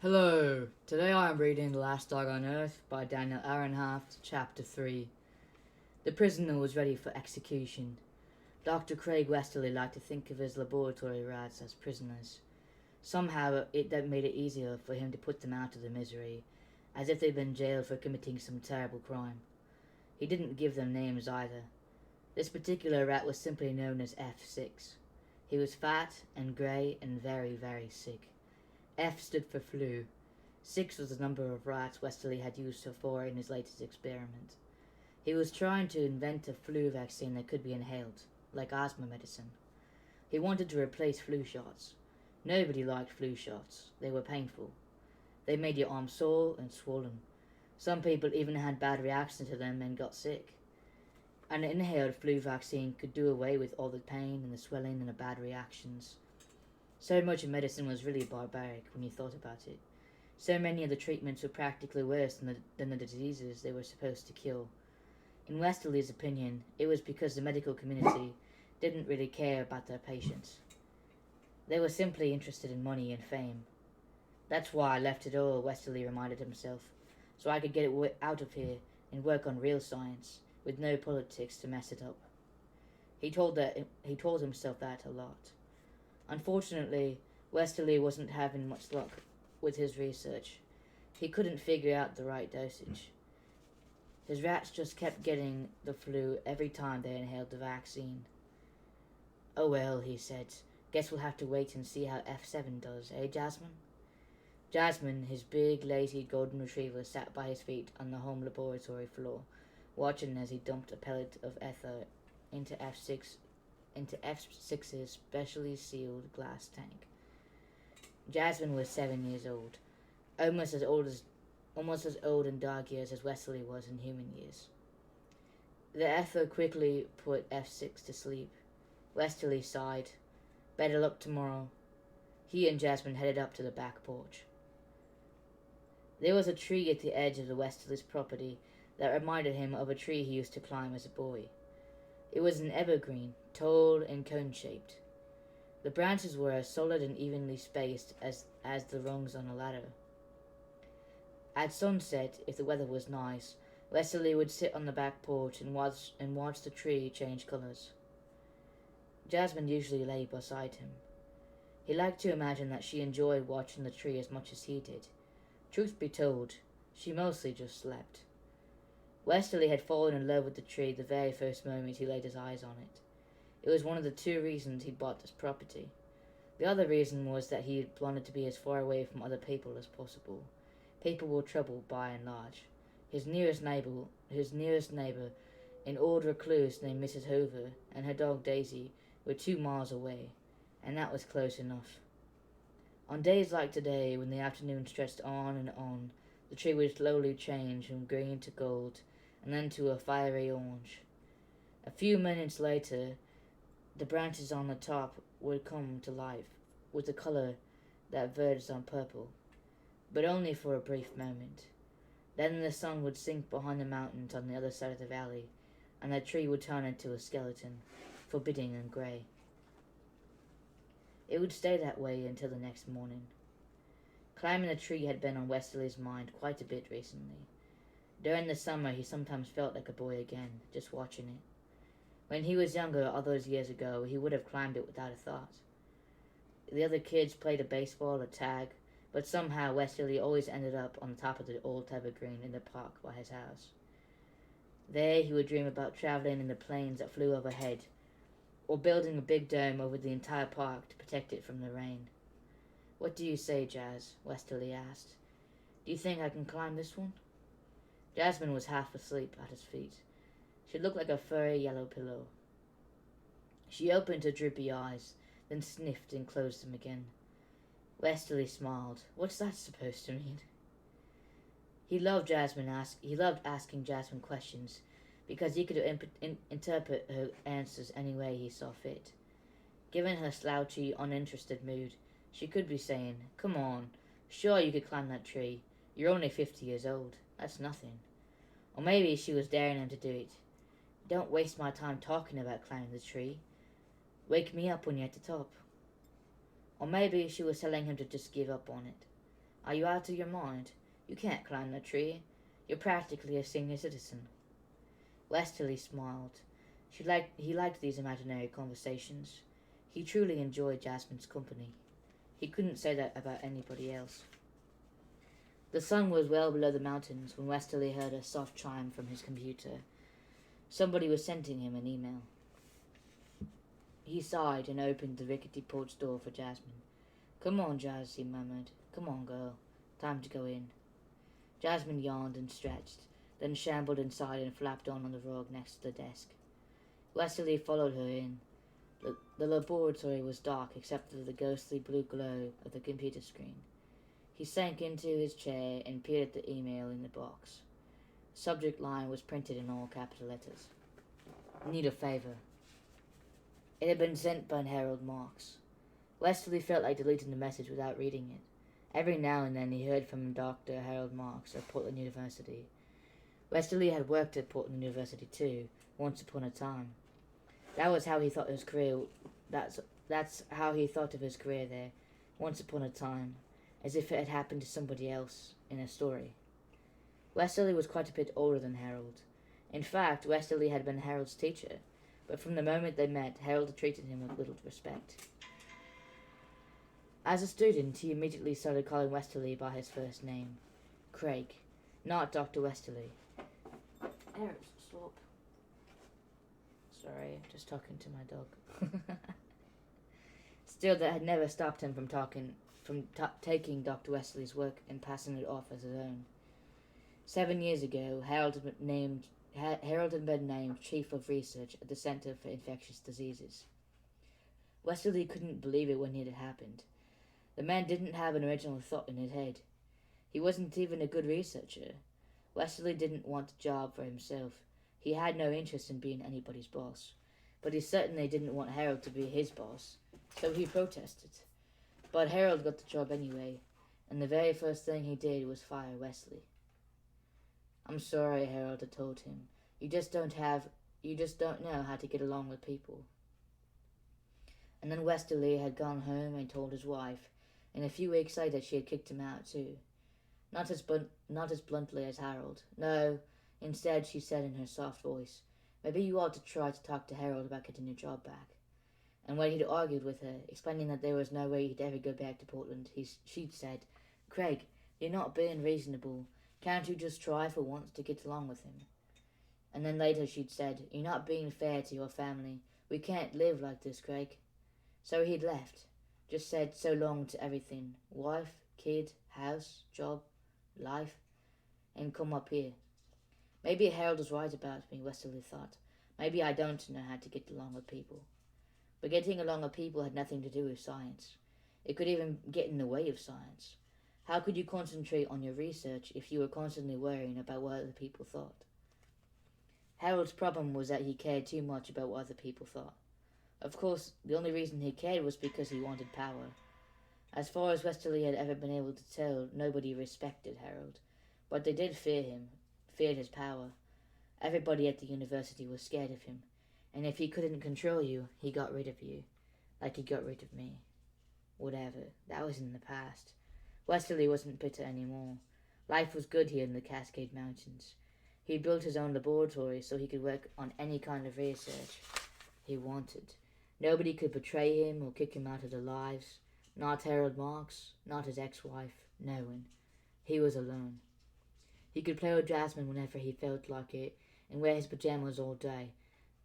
Hello, today I am reading The Last Dog on Earth by Daniel Aronhaft, Chapter 3. The prisoner was ready for execution. Dr. Craig Westerly liked to think of his laboratory rats as prisoners. Somehow that made it easier for him to put them out of their misery, as if they'd been jailed for committing some terrible crime. He didn't give them names either. This particular rat was simply known as F6. He was fat and grey and very, very sick. F stood for flu. 6 was the number of rats Westerly had used so far in his latest experiment. He was trying to invent a flu vaccine that could be inhaled, like asthma medicine. He wanted to replace flu shots. Nobody liked flu shots. They were painful. They made your arm sore and swollen. Some people even had bad reactions to them and got sick. An inhaled flu vaccine could do away with all the pain and the swelling and the bad reactions. So much of medicine was really barbaric when you thought about it. So many of the treatments were practically worse than the diseases they were supposed to cure. In Westerly's opinion, it was because the medical community didn't really care about their patients. They were simply interested in money and fame. That's why I left it all, Westerly reminded himself, so I could get it out of here and work on real science, with no politics to mess it up. He told himself that a lot. Unfortunately, Westerly wasn't having much luck with his research. He couldn't figure out the right dosage. His rats just kept getting the flu every time they inhaled the vaccine. "Oh well," he said, "guess we'll have to wait and see how F7 does, eh, Jasmine?" Jasmine, his big, lazy golden retriever, sat by his feet on the home laboratory floor, watching as he dumped a pellet of ether into F6's specially sealed glass tank. Jasmine was 7 years old, almost as old in dog years as Westerly was in human years. The ether quickly put F6 to sleep. Westerly sighed. Better luck tomorrow. He and Jasmine headed up to the back porch. There was a tree at the edge of the Westerly's property that reminded him of a tree he used to climb as a boy. It was an evergreen, tall and cone-shaped. The branches were as solid and evenly spaced as the rungs on a ladder. At sunset, if the weather was nice, Westerly would sit on the back porch and watch the tree change colors. Jasmine usually lay beside him. He liked to imagine that she enjoyed watching the tree as much as he did. Truth be told, she mostly just slept. Westerly had fallen in love with the tree the very first moment he laid his eyes on it. It was one of the 2 reasons he'd bought this property. The other reason was that he wanted to be as far away from other people as possible. People were trouble by and large. His nearest neighbor, an old recluse named Mrs. Hoover, and her dog Daisy were 2 miles away, and that was close enough. On days like today, when the afternoon stretched on and on, the tree would slowly change from green to gold, and then to a fiery orange. A few minutes later, the branches on the top would come to life with the color that verged on purple, but only for a brief moment. Then the sun would sink behind the mountains on the other side of the valley, and the tree would turn into a skeleton, forbidding and grey. It would stay that way until the next morning. Climbing the tree had been on Westerly's mind quite a bit recently. During the summer, he sometimes felt like a boy again, just watching it. When he was younger, all those years ago, he would have climbed it without a thought. The other kids played a baseball or tag, but somehow Westerly always ended up on the top of the old evergreen in the park by his house. There he would dream about traveling in the planes that flew overhead, or building a big dome over the entire park to protect it from the rain. "What do you say, Jazz?" Westerly asked. "Do you think I can climb this one?" Jasmine was half asleep at his feet. She looked like a furry yellow pillow. She opened her droopy eyes, then sniffed and closed them again. Westerly smiled. What's that supposed to mean? He loved asking Jasmine questions, because he could interpret her answers any way he saw fit. Given her slouchy, uninterested mood, she could be saying, "Come on, sure you could climb that tree. You're only 50 years old. That's nothing." Or maybe she was daring him to do it. "Don't waste my time talking about climbing the tree. Wake me up when you're at the top." Or maybe she was telling him to just give up on it. Are you out of your mind? You can't climb a tree. You're practically a senior citizen. Westerly smiled. He liked these imaginary conversations. He truly enjoyed Jasmine's company. He couldn't say that about anybody else. The sun was well below the mountains when Westerly heard a soft chime from his computer. Somebody was sending him an email. He sighed and opened the rickety porch door for Jasmine. "Come on, Jas," he murmured. "Come on, girl. Time to go in." Jasmine yawned and stretched, then shambled inside and flapped on the rug next to the desk. Westerly followed her in. The laboratory was dark except for the ghostly blue glow of the computer screen. He sank into his chair and peered at the email in the box. The subject line was printed in all capital letters. "Need a favor." It had been sent by Harold Marks. Westerly felt like deleting the message without reading it. Every now and then he heard from Dr. Harold Marks of Portland University. Westerly had worked at Portland University too, once upon a time. That's how he thought of his career there, once upon a time, as if it had happened to somebody else in a story. Westerly was quite a bit older than Harold. In fact, Westerly had been Harold's teacher, but from the moment they met, Harold treated him with little respect. As a student, he immediately started calling Westerly by his first name, Craig, not Dr. Westerly. Eric, stop. Sorry, just talking to my dog. Still, that had never stopped him from taking Dr. Westerly's work and passing it off as his own. 7 years ago, Harold had been named Chief of Research at the Center for Infectious Diseases. Westerly couldn't believe it when it had happened. The man didn't have an original thought in his head. He wasn't even a good researcher. Westerly didn't want a job for himself. He had no interest in being anybody's boss. But he certainly didn't want Harold to be his boss, so he protested. But Harold got the job anyway, and the very first thing he did was fire Westerly. "I'm sorry," Harold had told him. You just don't know how to get along with people." And then Westerly had gone home and told his wife, and a few weeks later she had kicked him out too. Not as bluntly as Harold. No, instead she said in her soft voice, "Maybe you ought to try to talk to Harold about getting your job back." And when he'd argued with her, explaining that there was no way he'd ever go back to Portland, she'd said, "Craig, you're not being reasonable. Can't you just try for once to get along with him?" And then later she'd said, "You're not being fair to your family. We can't live like this, Craig." So he'd left. Just said so long to everything. Wife, kid, house, job, life. And come up here. Maybe Harold was right about me, Westerly thought. Maybe I don't know how to get along with people. But getting along with people had nothing to do with science. It could even get in the way of science. How could you concentrate on your research if you were constantly worrying about what other people thought? Harold's problem was that he cared too much about what other people thought. Of course, the only reason he cared was because he wanted power. As far as Westerly had ever been able to tell, nobody respected Harold. But they did fear him, feared his power. Everybody at the university was scared of him. And if he couldn't control you, he got rid of you. Like he got rid of me. Whatever, that was in the past. Westerly wasn't bitter anymore. Life was good here in the Cascade Mountains. He built his own laboratory so he could work on any kind of research he wanted. Nobody could betray him or kick him out of their lives. Not Harold Marks, not his ex-wife, no one. He was alone. He could play with Jasmine whenever he felt like it and wear his pajamas all day.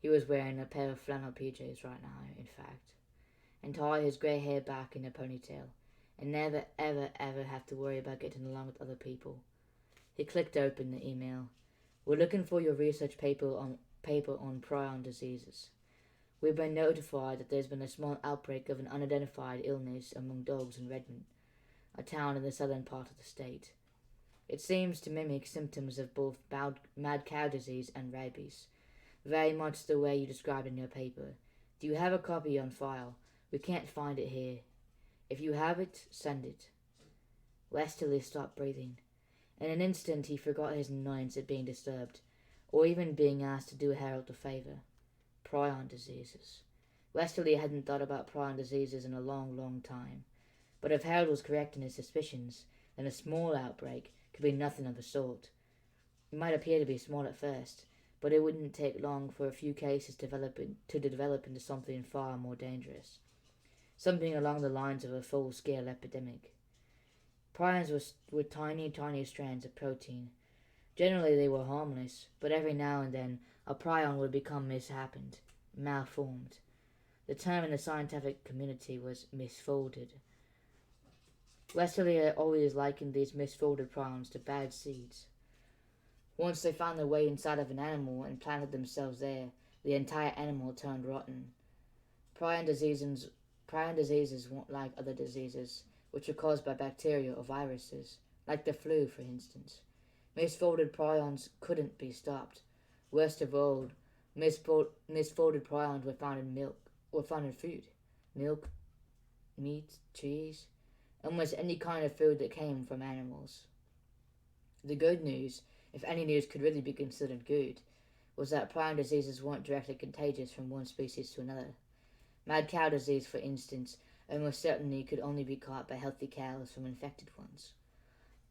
He was wearing a pair of flannel PJs right now, in fact. And tie his grey hair back in a ponytail and never, ever, ever have to worry about getting along with other people. He clicked open the email. "We're looking for your research paper on prion diseases. We've been notified that there's been a small outbreak of an unidentified illness among dogs in Redmond, a town in the southern part of the state. It seems to mimic symptoms of both mad cow disease and rabies, very much the way you described in your paper. Do you have a copy on file? We can't find it here. If you have it, send it." Westerly stopped breathing. In an instant he forgot his annoyance at being disturbed, or even being asked to do Harold a favor. Prion diseases. Westerly hadn't thought about prion diseases in a long, long time. But if Harold was correct in his suspicions, then a small outbreak could be nothing of the sort. It might appear to be small at first, but it wouldn't take long for a few cases to develop into something far more dangerous, something along the lines of a full-scale epidemic. Prions were tiny, tiny strands of protein. Generally they were harmless, but every now and then a prion would become mishappened, malformed. The term in the scientific community was misfolded. Westerly had always likened these misfolded prions to bad seeds. Once they found their way inside of an animal and planted themselves there, the entire animal turned rotten. Prion diseases weren't like other diseases, which are caused by bacteria or viruses, like the flu, for instance. Misfolded prions couldn't be stopped. Worst of all, misfolded prions were found in food. Milk, meat, cheese, almost any kind of food that came from animals. The good news, if any news could really be considered good, was that prion diseases weren't directly contagious from one species to another. Mad cow disease, for instance, almost certainly could only be caught by healthy cows from infected ones.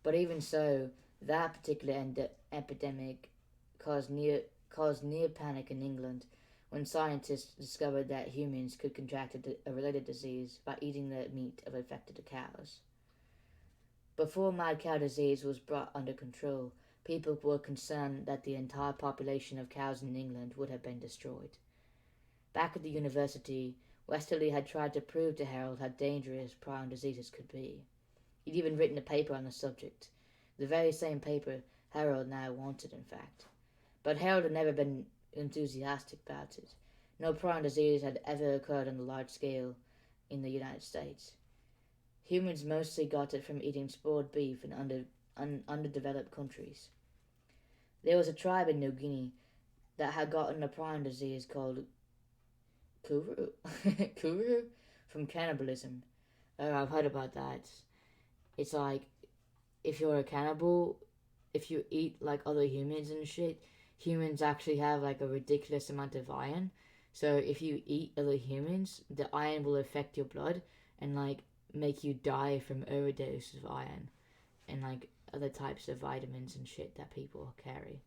But even so, that particular epidemic caused near panic in England when scientists discovered that humans could contract a related disease by eating the meat of infected cows. Before mad cow disease was brought under control, people were concerned that the entire population of cows in England would have been destroyed. Back at the university, Westerly had tried to prove to Harold how dangerous prion diseases could be. He'd even written a paper on the subject, the very same paper Harold now wanted, in fact. But Harold had never been enthusiastic about it. No prion disease had ever occurred on a large scale in the United States. Humans mostly got it from eating spoiled beef in underdeveloped countries. There was a tribe in New Guinea that had gotten a prion disease called Kuru Kuru from cannibalism. I've heard about that. It's like, if you're a cannibal, if you eat like other humans and shit, humans actually have like a ridiculous amount of iron. So if you eat other humans, the iron will affect your blood and like make you die from overdose of iron and like other types of vitamins and shit that people carry.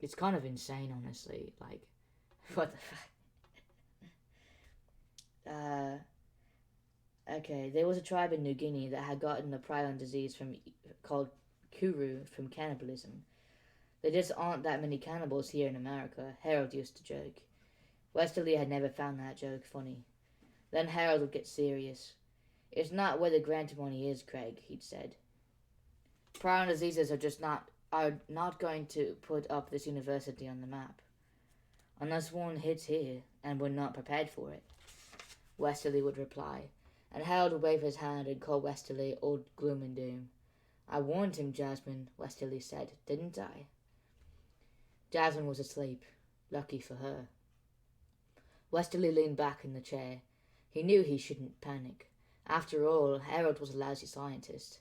It's kind of insane, honestly. Like, what the fuck? Okay, there was a tribe in New Guinea that had gotten a prion disease called Kuru from cannibalism. There just aren't that many cannibals here in America, Harold used to joke. Westerly had never found that joke funny. Then Harold would get serious. It's not where the grant money is, Craig, he'd said. Prion diseases are not going to put up this university on the map. Unless one hits here, and we're not prepared for it, Westerly would reply, and Harold would wave his hand and call Westerly old gloom and doom. I warned him, Jasmine, Westerly said, didn't I? Jasmine was asleep, lucky for her. Westerly leaned back in the chair. He knew he shouldn't panic. After all, Harold was a lousy scientist.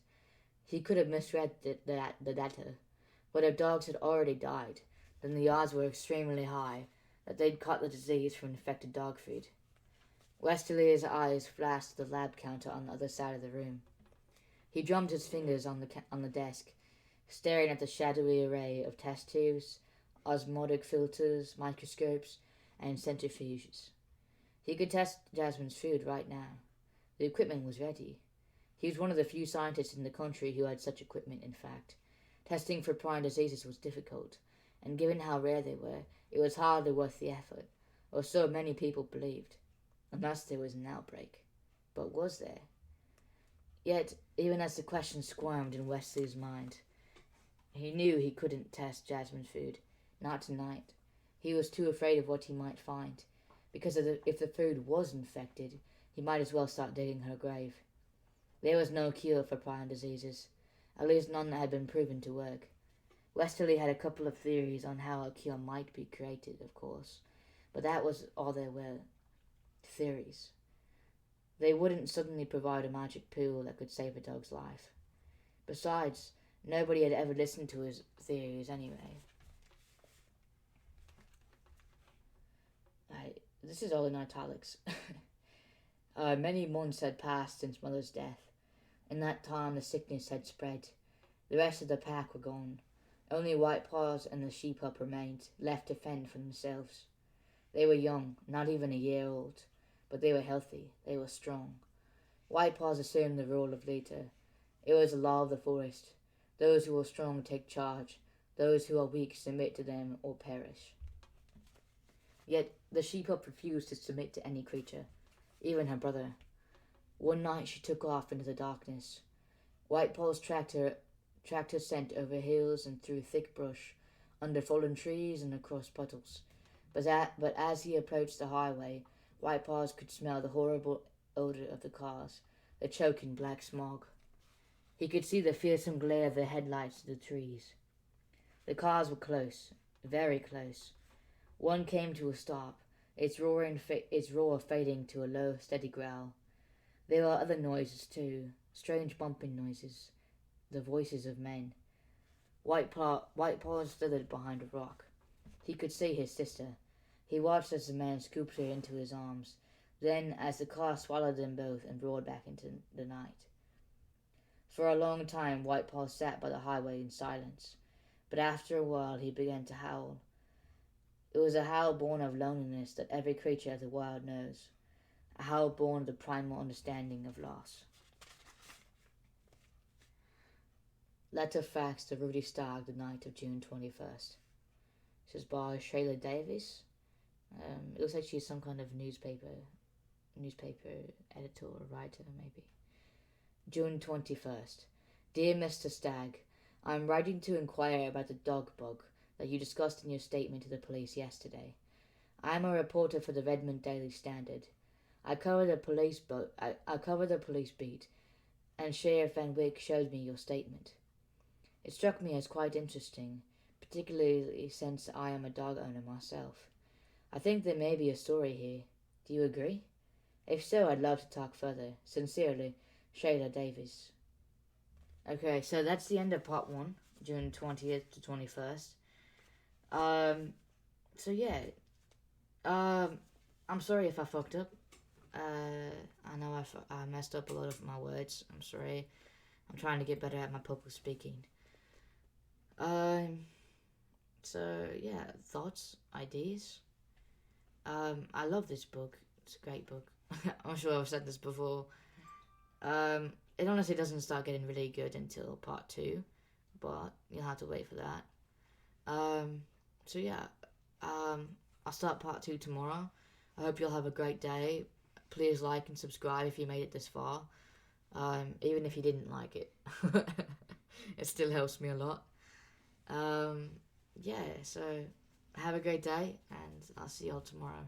He could have misread the data, but if dogs had already died, then the odds were extremely high that they'd caught the disease from infected dog food. Westerly's eyes flashed to the lab counter on the other side of the room. He drummed his fingers on the desk, staring at the shadowy array of test tubes, osmotic filters, microscopes, and centrifuges. He could test Jasmine's food right now. The equipment was ready. He was one of the few scientists in the country who had such equipment, in fact. Testing for prion diseases was difficult, and given how rare they were, it was hardly worth the effort, or so many people believed. Unless there was an outbreak. But was there? Yet, even as the question squirmed in Wesley's mind, he knew he couldn't test Jasmine's food. Not tonight. He was too afraid of what he might find, because if the food was infected, he might as well start digging her grave. There was no cure for prion diseases, at least none that had been proven to work. Westerly had a couple of theories on how a cure might be created, of course, but that was all there were. Theories. They wouldn't suddenly provide a magic pill that could save a dog's life. Besides, nobody had ever listened to his theories anyway. This is all in italics. Many months had passed since Mother's death. In that time the sickness had spread. The rest of the pack were gone. Only White Paws and the sheep pup remained, left to fend for themselves. They were young, not even a year old, but they were healthy, they were strong. White Paws assumed the role of leader. It was the law of the forest. Those who are strong take charge. Those who are weak submit to them or perish. Yet the sheep-pup refused to submit to any creature, even her brother. One night she took off into the darkness. White Paws tracked her scent over hills and through thick brush, under fallen trees and across puddles. But as he approached the highway, White Paws could smell the horrible odor of the cars, the choking black smog. He could see the fearsome glare of the headlights in the trees. The cars were close, very close. One came to a stop, its roar fading to a low, steady growl. There were other noises too, strange bumping noises, the voices of men. White Paws slithered behind a rock. He could see his sister. He watched as the man scooped her into his arms, then as the car swallowed them both and roared back into the night. For a long time White Paws sat by the highway in silence, but after a while he began to howl. It was a howl born of loneliness that every creature of the wild knows, a howl born of the primal understanding of loss. Letter fax to Rudy Stagg the night of June 21st. This is by Shayla Davis. It looks like she's some kind of newspaper editor or writer, maybe. June 21st. Dear Mr. Stagg, I am writing to inquire about the dog bug that you discussed in your statement to the police yesterday. I am a reporter for the Redmond Daily Standard. I cover the police beat, and Sheriff Van Wyck showed me your statement. It struck me as quite interesting, particularly since I am a dog owner myself. I think there may be a story here. Do you agree? If so, I'd love to talk further. Sincerely, Shayla Davis. Okay, so that's the end of part 1, June 20th to 21st. So yeah. I'm sorry if I fucked up. I know I messed up a lot of my words. I'm sorry. I'm trying to get better at my public speaking. So yeah, thoughts, ideas. I love this book. It's a great book. I'm sure I've said this before. It honestly doesn't start getting really good until part 2, but you'll have to wait for that. So yeah, I'll start part 2 tomorrow. I hope you'll have a great day. Please like and subscribe if you made it this far. Even if you didn't like it. It still helps me a lot. Yeah, so have a great day, and I'll see y'all tomorrow.